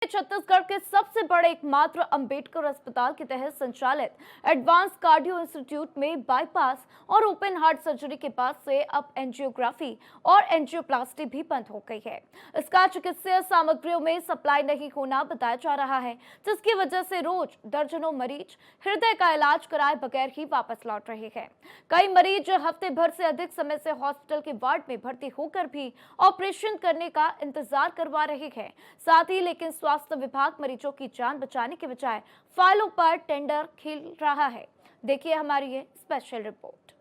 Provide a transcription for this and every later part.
छत्तीसगढ़ के सबसे बड़े एकमात्र अंबेडकर अस्पताल के तहत संचालित एडवांस कार्डियो इंस्टीट्यूट में बाईपास और ओपन हार्ट सर्जरी के बाद से अब एंजियोग्राफी और एंजियोप्लास्टी भी बंद हो गई है। इसका चिकित्सीय सामग्रियों में सप्लाई नहीं होना बताया जा रहा है, जिसकी वजह से रोज दर्जनों मरीज हृदय का इलाज कराए बगैर ही वापस लौट रहे हैं। कई मरीज हफ्ते भर से अधिक समय से हॉस्पिटल के वार्ड में भर्ती होकर भी ऑपरेशन करने का इंतजार करवा रहे हैं। साथ ही लेकिन स्वास्थ्य विभाग मरीजों की जान बचाने के बजाय फाइलों पर टेंडर खेल रहा है। देखिए हमारी ये स्पेशल रिपोर्ट।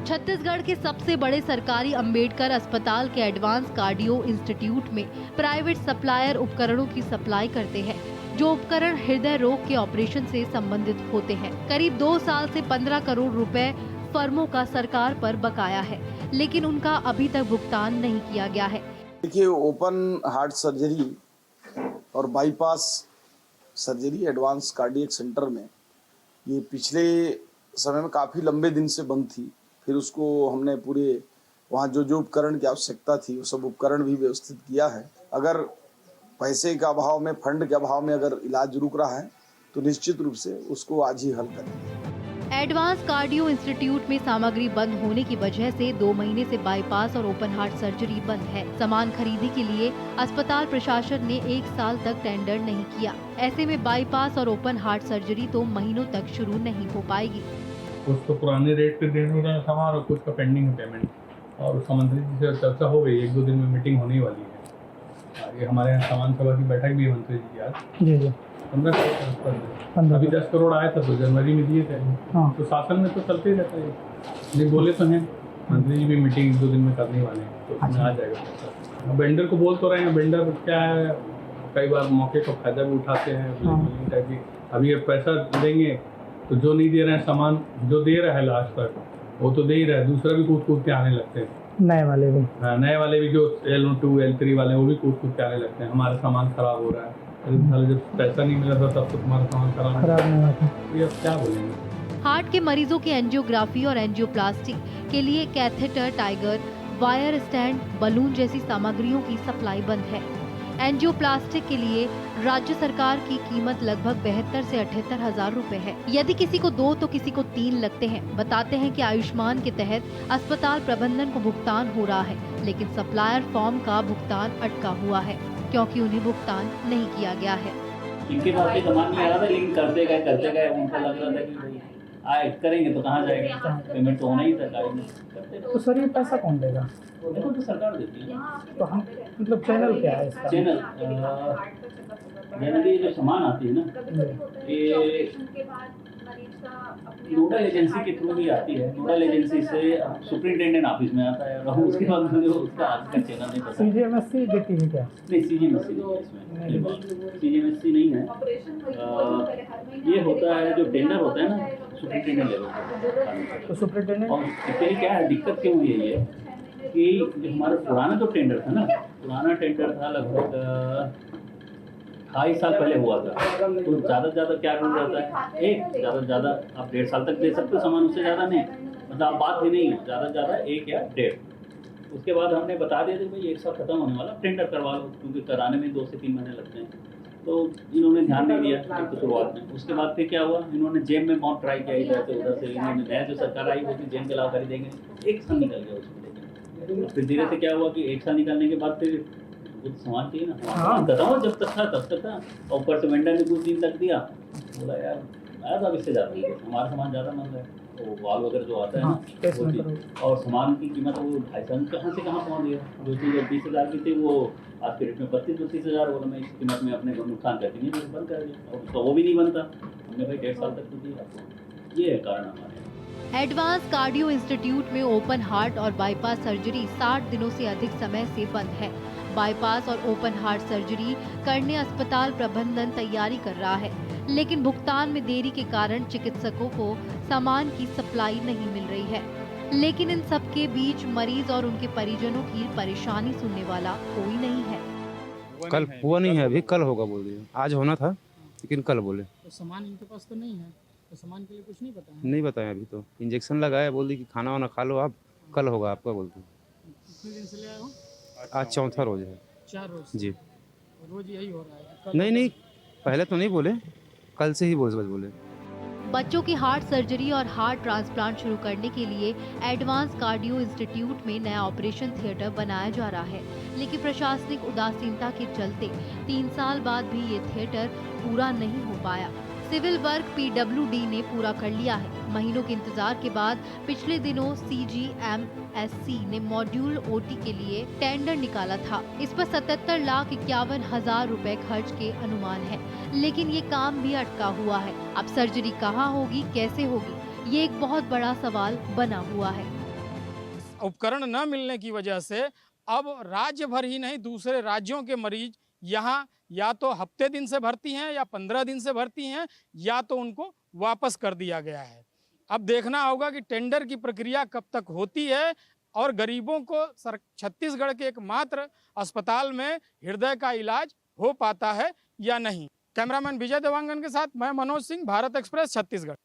छत्तीसगढ़ के सबसे बड़े सरकारी अंबेडकर अस्पताल के एडवांस कार्डियो इंस्टीट्यूट में प्राइवेट सप्लायर उपकरणों की सप्लाई करते हैं, जो उपकरण हृदय रोग के ऑपरेशन से संबंधित होते हैं। करीब 2 साल से 15 करोड़ रुपए फर्मों का सरकार पर बकाया है, लेकिन उनका अभी तक भुगतान नहीं किया गया है। देखिए, ओपन हार्ट सर्जरी और bypass surgery advance cardiac centre में ये पिछले समय में काफ़ी लंबे दिन से बंद थी। फिर उसको हमने पूरे वहाँ जो उपकरण की आवश्यकता थी वो सब उपकरण भी व्यवस्थित किया है। अगर पैसे के अभाव में, फंड के अभाव में अगर इलाज रुक रहा है तो निश्चित रूप से उसको आज ही हल करेंगे। एडवांस कार्डियो इंस्टीट्यूट में सामग्री बंद होने की वजह से 2 महीने से बाईपास और ओपन हार्ट सर्जरी बंद है। सामान खरीदी के लिए अस्पताल प्रशासन ने 1 साल तक टेंडर नहीं किया। ऐसे में बाईपास और ओपन हार्ट सर्जरी तो महीनों तक शुरू नहीं हो पाएगी। कुछ तो पुराने रेट पे दे रहे हैं सामान और कुछ का पेंडिंग है पेमेंट, और उसका मंत्री जी से चर्चा हो गई। 1-2 दिन में मीटिंग होने वाली है। ये हमारे यहाँ सामान सभा की बैठक भी है मंत्री जी की आज। जी 15 करोड़ अभी 10 करोड़ आया था तो जनवरी में दिए थे। हाँ। तो शासन में तो चलते ही रहता है। नहीं बोले तो हैं मंत्री जी भी मीटिंग 1-2 दिन में करने वाले हैं, तो उसमें आ जाएगा। वेंडर को बोल तो रहे हैं, वेंडर क्या है कई बार मौके का फायदा भी उठाते हैं। अभी ये पैसा देंगे तो जो नहीं दे रहे हैं सामान, जो दे रहा है लास्ट तक वो तो दे ही रहा है, दूसरा भी कूद के आने लगते हैं। नए वाले भी, हाँ, नए वाले भी जो L2 L3 वाले वो भी कूद के आने लगते हैं। हमारा सामान खराब हो रहा है। अरे जब पैसा नहीं मिला था तब तो तुम्हारा सामान खराब नहीं हुआ था। ये अब क्या बोलेंगे। हार्ट के मरीजों की एंजियोग्राफी और एंजियोप्लास्टी के लिए catheter, tiger, wire stand, balloon जैसी सामग्रियों की सप्लाई बंद है। एंजियोप्लास्टी के लिए राज्य सरकार की कीमत लगभग 72 से 78 हजार रुपए है। यदि किसी को 2 तो किसी को 3 लगते हैं। बताते हैं कि आयुष्मान के तहत अस्पताल प्रबंधन को भुगतान हो रहा है, लेकिन सप्लायर फॉर्म का भुगतान अटका हुआ है क्योंकि उन्हें भुगतान नहीं किया गया है। इनके पास भी सामान नहीं आ रहा था, लेकिन करते गए उनको लग रहा था कि भाई आए करेंगे तो कहाँ जाएगा, पेमेंट तो होना ही था। तो सर ये पैसा कौन देगा? देखो तो सरकार देती है। तो हम मतलब चैनल क्या है इसका? चैनल जनरली जो सामान आती है ना, ये नोडल एजेंसी के थ्रू ही आती है। नोडल एजेंसी से सुपरिटेंडेंट ऑफिस में आता है और उसके बाद मुझे उसका आज का चैनल नहीं पता। CGMSC देती है क्या? नहीं, CGMSC नहीं है इसमें, CGMSC नहीं है। ये होता है जो टेंडर होता है ना सुपरिटेंडेंट लेवल पर। तो सुपरिटेंडेंट और एक्चुअली क्या है, दिक्कत क्यों हुई है ये कि जो हमारा पुराना जो टेंडर था ना, पुराना टेंडर था लगभग 2.5 साल पहले हुआ था। तो ज़्यादा से ज़्यादा क्या रूल रहता है, ज़्यादा से ज़्यादा आप 1.5 साल तक दे सकते हो सामान, उससे ज़्यादा नहीं। मतलब आप बात ही नहीं है, ज़्यादा से ज़्यादा 1 या 1.5। उसके बाद हमने बता दिया था भाई 1 साल खत्म होने वाला, टेंडर करवा लो, क्योंकि कराने में 2 से 3 महीने लगते हैं। तो इन्होंने ध्यान नहीं दिया एक तो शुरुआत में। उसके बाद फिर क्या हुआ, इन्होंने जेम में बहुत ट्राई किया इधर से उधर से। इन्होंने नया जो सरकार आई वो भी जेम के अलावा खरीदेंगे, 1 साल निकल गया उसमें। फिर धीरे से क्या हुआ कि 1 साल निकलने के बाद फिर कुछ सामान चाहिए ना, बताओ जब तक था तब तक था। और ऊपर से वेंडर ने कुछ दिन तक दिया, बोला यार आया था इससे ज़्यादा हमारा सामान ज़्यादा महंगा है। तो वाल वगैरह जो आता है ना वो चीज़, और सामान की कीमत वो 2.5 कहाँ से कहाँ पहुँच गया। जो चीज़ 20,000 की थी वो आज के रेट में 32-32 हज़ार। बोला मैं इस कीमत में अपने को नुकसान करती नहीं, तो बंद कर दिया। और तो वो भी नहीं बनता, हमने भाई 1.5 साल तक तो दिया। ये है कारण हमारे। एडवांस कार्डियो इंस्टीट्यूट में ओपन हार्ट और बाईपास सर्जरी 60 दिनों से अधिक समय से बंद है। बाईपास और ओपन हार्ट सर्जरी करने अस्पताल प्रबंधन तैयारी कर रहा है, लेकिन भुगतान में देरी के कारण चिकित्सकों को सामान की सप्लाई नहीं मिल रही है। लेकिन इन सब के बीच मरीज और उनके परिजनों की परेशानी सुनने वाला कोई नहीं है। कल हुआ नहीं है, अभी कल होगा बोल रही है। आज होना था, लेकिन कल बोले। तो सामान इनके पास तो नहीं है, तो सामान के लिए कुछ नहीं पता है। नहीं बताया अभी तो, इंजेक्शन लगाया, बोल दी कि खाना वाना खा लो आप, कल होगा आपका बोलते। कितने दिन से ले आए हो? आज चौथा रोज है 4 रोज से? जी। रोज यही हो रहा है? कल नहीं होगा? नहीं, पहले तो नहीं बोले, कल से ही बोले। बच्चों की हार्ट सर्जरी और हार्ट ट्रांसप्लांट शुरू करने के लिए एडवांस कार्डियो इंस्टीट्यूट में नया ऑपरेशन थिएटर बनाया जा रहा है, लेकिन प्रशासनिक उदासीनता के चलते 3 साल बाद भी ये थिएटर पूरा नहीं हो पाया। सिविल वर्क PWD ने पूरा कर लिया है। महीनों के इंतजार के बाद पिछले दिनों CGMSC ने मॉड्यूल OT के लिए टेंडर निकाला था। इस पर 77,51,000 रुपए खर्च के अनुमान है, लेकिन ये काम भी अटका हुआ है। अब सर्जरी कहाँ होगी, कैसे होगी, ये एक बहुत बड़ा सवाल बना हुआ है। उपकरण न मिलने की वजह से अब राज्य भर ही नहीं, दूसरे राज्यों के मरीज यहाँ या तो हफ्ते दिन से भर्ती हैं या 15 दिन से भर्ती हैं, या तो उनको वापस कर दिया गया है। अब देखना होगा कि टेंडर की प्रक्रिया कब तक होती है और गरीबों को छत्तीसगढ़ के एकमात्र अस्पताल में हृदय का इलाज हो पाता है या नहीं। कैमरामैन विजय देवांगन के साथ मैं मनोज सिंह, भारत एक्सप्रेस, छत्तीसगढ़।